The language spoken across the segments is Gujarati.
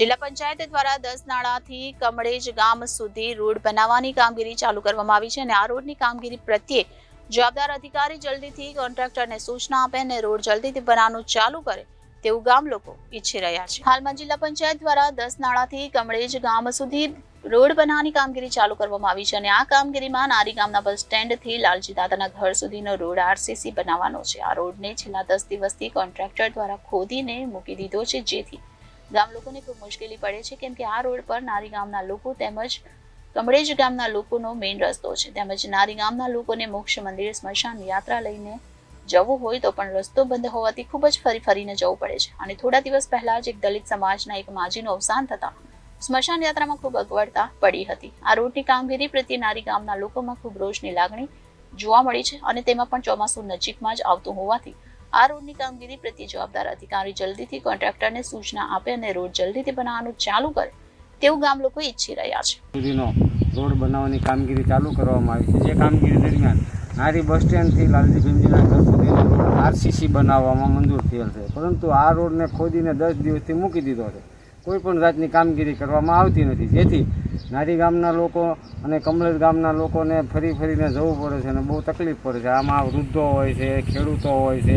જિલ્લા પંચાયત દ્વારા 10 નાળાથી કમળેજ ગામ સુધી રોડ બનાવવાની કામગીરી ચાલુ કરવામાં આવી છે અને આ રોડની કામગીરી પ્રત્યે જવાબદાર અધિકારી જલ્દીથી કોન્ટ્રાક્ટરને સૂચના આપે અને રોડ જલ્દીથી બનાવવાનું ચાલુ કરે તેવું ગામ લોકો ઈચ્છી રહ્યા છે। હાલમાં જિલ્લા પંચાયત દ્વારા 10 નાળાથી કમળેજ ગામ સુધી રોડ બનાવવાની કામગીરી ચાલુ કરવામાં આવી છે અને આ કામગીરીમાં નારી ગામના બસ સ્ટેન્ડથી લાલજી દાદાના ઘર સુધીનો રોડ આરસીસી બનાવવાનો છે। આ રોડને છેલ્લા 10 દિવસથી કોન્ટ્રાક્ટર દ્વારા ખોદીને મૂકી દીધો છે, જેથી ગામ લોકોને ખૂબ મુશ્કેલી પડે છે, કેમ કે આ રોડ પર નારી ગામના લોકો તેમજ કમળેજ ગામના લોકોનો મેઇન રસ્તો છે। તેમજ નારી ગામના લોકોને મોક્ષ મંદિર સ્મશાન યાત્રા લઈને જવું હોય તો પણ રસ્તો બંધ હોવાથી ખૂબ જ ફરીને જવું પડે છે અને થોડા દિવસ પહેલા જ એક દલિત સમાજના એક માજીનું અવસાન થતા સ્મશાન યાત્રામાં ખૂબ અગવડતા પડી હતી। આ રોડની કામગીરી પ્રત્યે નારી ગામના લોકોમાં ખૂબ રોષની લાગણી જોવા મળી છે અને તેમાં પણ ચોમાસું નજીકમાં જ આવતું હોવાથી આ રોડની કામગીરી પ્રત્યે જવાબદાર અધિકારી જલ્દીથી કોન્ટ્રાક્ટરને સૂચના આપે અને રોડ જલ્દીથી બનાવવાનું ચાલુ કરે તેવું ગામ લોકો ઈચ્છી રહ્યા છે। સુધીનો રોડ બનાવવાની કામગીરી ચાલુ કરવામાં આવી છે। જે કામગીરી દરમિયાન નારી બસ સ્ટેન્ડથી લાલજી ભીમજીના ઘર સુધીનો રોડ આરસીસી બનાવવામાં મંજૂર થયેલ છે, પરંતુ આ રોડને ખોદીને 10 દિવસથી મૂકી દીધો છે। કોઈ પણ જાતની કામગીરી કરવામાં આવતી નથી, જેથી નારી ગામના લોકો અને કમળેજ ગામના લોકોને ફરીને જવું પડે છે અને બહુ તકલીફ પડે છે। આમાં વૃદ્ધો હોય છે, ખેડૂતો હોય છે,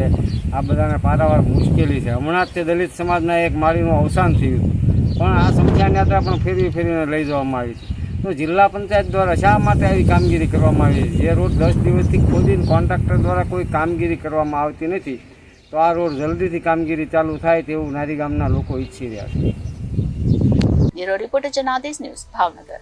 આ બધાને પારાવાર મુશ્કેલી છે। હમણાં જ તે દલિત સમાજના એક માળીનું અવસાન થયું હતું, પણ આ સ્મશાન યાત્રા પણ ફેરીને લઈ જવામાં આવી છે। તો જિલ્લા પંચાયત દ્વારા શા માટે આવી કામગીરી કરવામાં આવી છે? જે રોડ 10 દિવસથી ખોદીને કોન્ટ્રાક્ટર દ્વારા કોઈ કામગીરી કરવામાં આવતી નથી, તો આ રોડ જલ્દીથી કામગીરી ચાલુ થાય તેવું નારી ગામના લોકો ઈચ્છી રહ્યા છે। Bureau reporter Janadesh news, Bhavnagar.